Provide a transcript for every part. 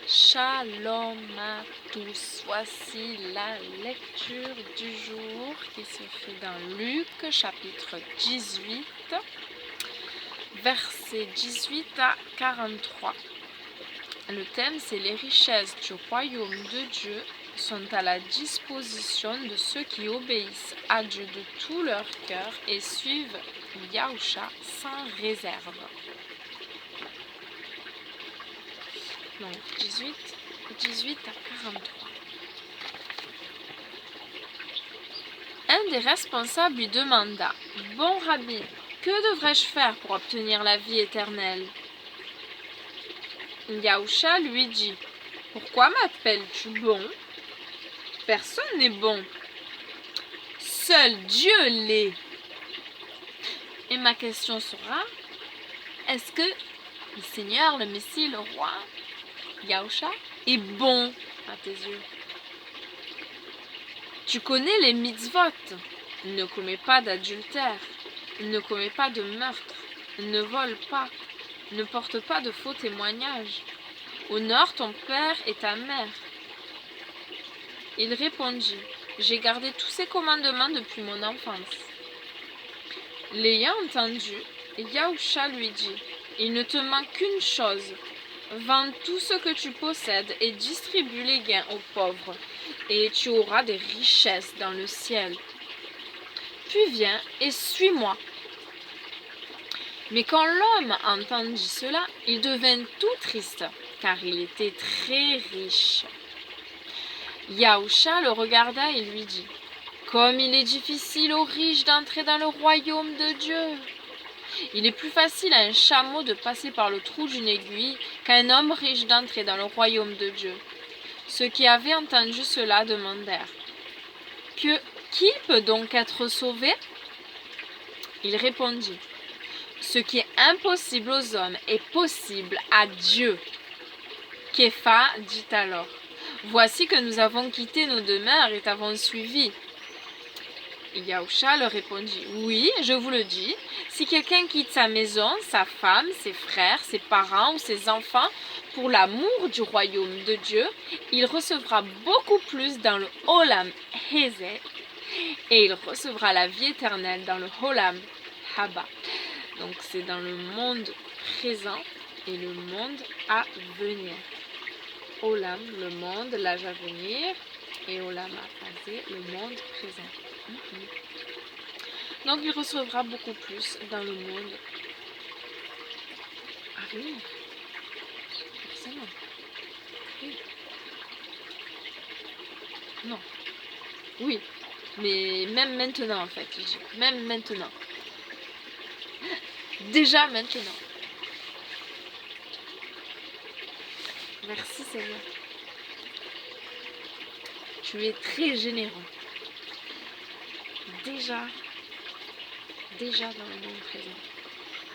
Shalom à tous. Voici la lecture du jour qui se fait dans Luc, chapitre 18, versets 18 à 43. Le thème, c'est les richesses du royaume de Dieu sont à la disposition de ceux qui obéissent à Dieu de tout leur cœur et suivent Yahusha sans réserve. Donc 18 à 43. Un des responsables lui demanda: « Bon rabbi, que devrais-je faire pour obtenir la vie éternelle ?» Yahusha lui dit: « Pourquoi m'appelles-tu bon? Personne n'est bon. Seul Dieu l'est. Et ma question sera: est-ce que le Seigneur, le Messie, le roi, Yahusha, est bon à tes yeux? Tu connais les mitzvot. Ne commets pas d'adultère, ne commets pas de meurtre, ne vole pas, ne porte pas de faux témoignages. Honore ton père et ta mère. » Il répondit: « J'ai gardé tous ces commandements depuis mon enfance. » L'ayant entendu, Yahusha lui dit: « Il ne te manque qu'une chose. Vends tout ce que tu possèdes et distribue les gains aux pauvres, et tu auras des richesses dans le ciel. Puis viens et suis-moi. » Mais quand l'homme entendit cela, il devint tout triste, car il était très riche. Yahusha le regarda et lui dit: « Comme il est difficile aux riches d'entrer dans le royaume de Dieu! Il est plus facile à un chameau de passer par le trou d'une aiguille qu'à un homme riche d'entrer dans le royaume de Dieu. » Ceux qui avaient entendu cela demandèrent: « Qui peut donc être sauvé ?» Il répondit: « Ce qui est impossible aux hommes est possible à Dieu. » Képha dit alors: « Voici que nous avons quitté nos demeures et t'avons suivi. » Yahusha leur répondit: « Oui, je vous le dis, si quelqu'un quitte sa maison, sa femme, ses frères, ses parents ou ses enfants pour l'amour du royaume de Dieu, il recevra beaucoup plus dans le Olam Hazé et il recevra la vie éternelle dans le Olam Haba. » Donc c'est dans le monde présent et le monde à venir. Olam, le monde, l'âge à venir, et Olam Hazé, le monde présent. Donc il recevra beaucoup plus dans le monde à venir. Forcément. Oui. Non. Oui. Mais même maintenant en fait, je dis. Même maintenant. Déjà maintenant. Merci Seigneur. Tu es très généreux. Déjà dans le monde présent.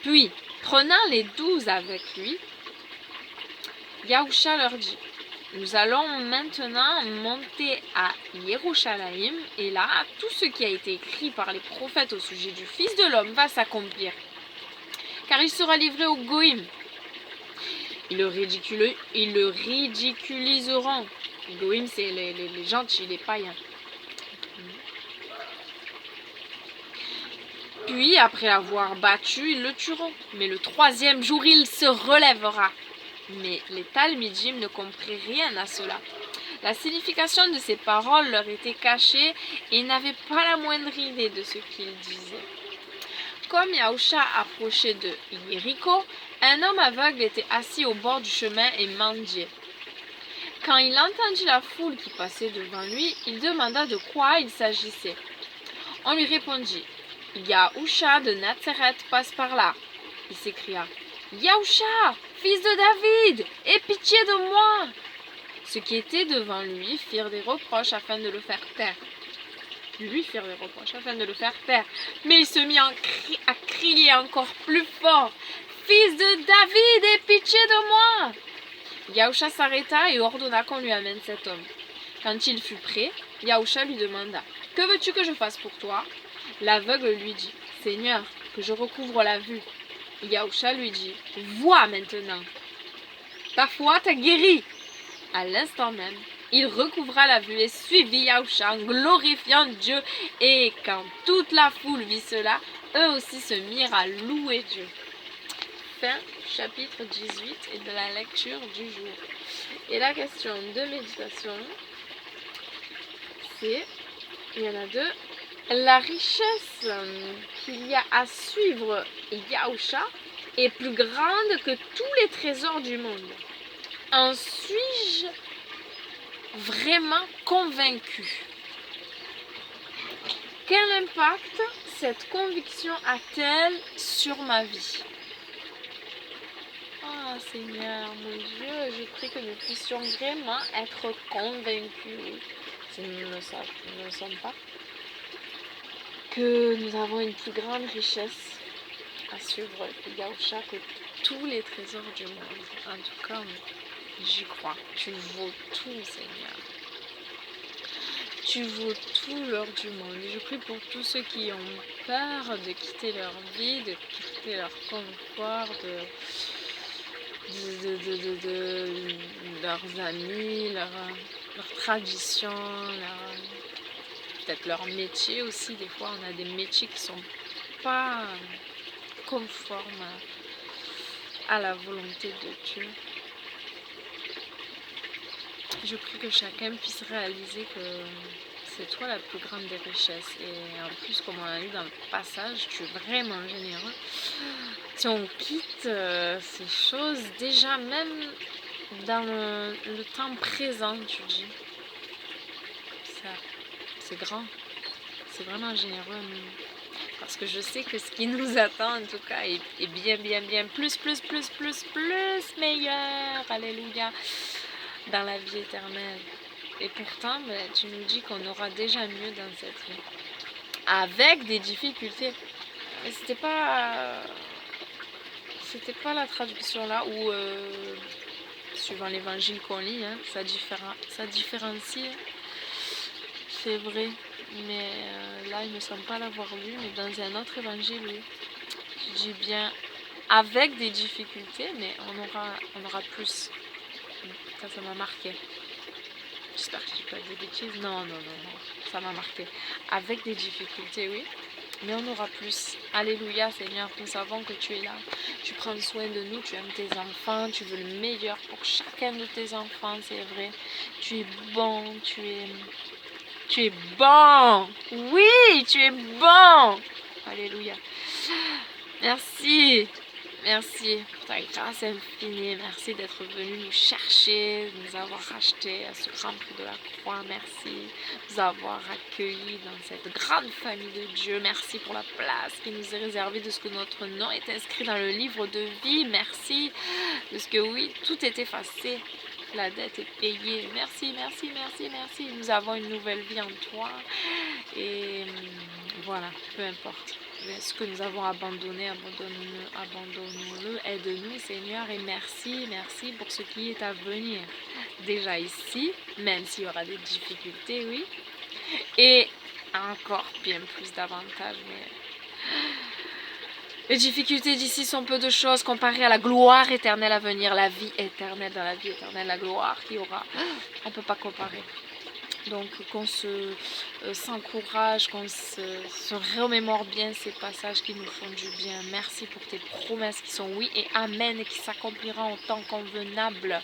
Puis, prenant les 12 avec lui, Yahusha leur dit: « Nous allons maintenant monter à Yerushalayim, et là, tout ce qui a été écrit par les prophètes au sujet du Fils de l'homme va s'accomplir. Car il sera livré aux Goïm. Ils le ridiculiseront. Les Goïm, c'est les gentils, les païens. Puis, après avoir battu, ils le tueront. Mais le 3e jour, il se relèvera. » Mais les Talmidim ne comprirent rien à cela. La signification de ces paroles leur était cachée et ils n'avaient pas la moindre idée de ce qu'ils disaient. Comme Yahusha approchait de Jéricho, un homme aveugle était assis au bord du chemin et mendiait. Quand il entendit la foule qui passait devant lui, il demanda de quoi il s'agissait. On lui répondit: « Yahusha de Nazareth passe par là. » Il s'écria: « Yahusha, fils de David, aie pitié de moi !» Ceux qui étaient devant lui firent des reproches afin de le faire taire. Mais il se mit à crier encore plus fort: « Fils de David, aie pitié de moi !» Yahusha s'arrêta et ordonna qu'on lui amène cet homme. Quand il fut prêt, Yahusha lui demanda: « Que veux-tu que je fasse pour toi ?» L'aveugle lui dit: « Seigneur, que je recouvre la vue. » Yahusha lui dit: « Vois maintenant. Ta foi t'a guéri. À l'instant même, il recouvra la vue et suivit Yahusha en glorifiant Dieu. Et quand toute la foule vit cela, eux aussi se mirent à louer Dieu. Fin chapitre 18 et de la lecture du jour. Et la question de méditation, c'est, il y en a deux, la richesse qu'il y a à suivre Yahusha est plus grande que tous les trésors du monde. En suis-je vraiment convaincu? Quel impact cette conviction a-t-elle sur ma vie? Ah Seigneur, mon Dieu, je prie que nous puissions vraiment être convaincus, si nous ne le sommes pas, que nous avons une plus grande richesse à suivre Yahusha que tous les trésors du monde. En tout cas, j'y crois. Tu vaux tout, Seigneur. Tu vaux tout l'or du monde. Je prie pour tous ceux qui ont peur de quitter leur vie, de quitter leur confort, de leurs amis, leurs traditions, peut-être leur métier aussi. Des fois, on a des métiers qui ne sont pas conformes à la volonté de Dieu. Je prie que chacun puisse réaliser que c'est toi la plus grande des richesses. Et en plus, comme on a lu dans le passage, tu es vraiment généreux. Si on quitte ces choses, déjà même dans le temps présent, tu dis, c'est grand, c'est vraiment généreux. Parce que je sais que ce qui nous attend, en tout cas, est bien plus meilleur. Alléluia. Dans la vie éternelle. Et pourtant, tu nous dis qu'on aura déjà mieux dans cette vie. Avec des difficultés. Mais c'était pas la traduction là où, suivant l'évangile qu'on lit, hein, ça différencie. C'est vrai. Mais là, il ne me semble pas l'avoir lu. Mais dans un autre évangile, oui. Je dis bien avec des difficultés, mais on aura plus. Ça m'a marqué. J'espère que je dis pas des bêtises. Non. Ça m'a marqué. Avec des difficultés, oui. Mais on aura plus. Alléluia, Seigneur. Nous savons que tu es là. Tu prends soin de nous. Tu aimes tes enfants. Tu veux le meilleur pour chacun de tes enfants. C'est vrai. Tu es bon. Tu es bon. Oui, tu es bon. Alléluia. Merci. Merci pour ta grâce infinie. Merci d'être venu nous chercher, de nous avoir rachetés à ce grand prix de la croix. Merci de nous avoir accueillis dans cette grande famille de Dieu. Merci pour la place qui nous est réservée, de ce que notre nom est inscrit dans le livre de vie. Merci de ce que oui, tout est effacé. La dette est payée. Merci. Nous avons une nouvelle vie en toi. Et voilà, peu importe. Ce que nous avons abandonné, abandonnons-le. Aide-nous, Seigneur, et merci pour ce qui est à venir. Déjà ici, même s'il y aura des difficultés, oui. Et encore bien plus davantage, mais les difficultés d'ici sont peu de choses comparées à la gloire éternelle à venir, la vie éternelle, dans la vie éternelle, la gloire qu'il y aura. On ne peut pas comparer. Donc qu'on s'encourage, qu'on se remémore bien ces passages qui nous font du bien. Merci pour tes promesses qui sont oui et amen et qui s'accompliront en temps convenable.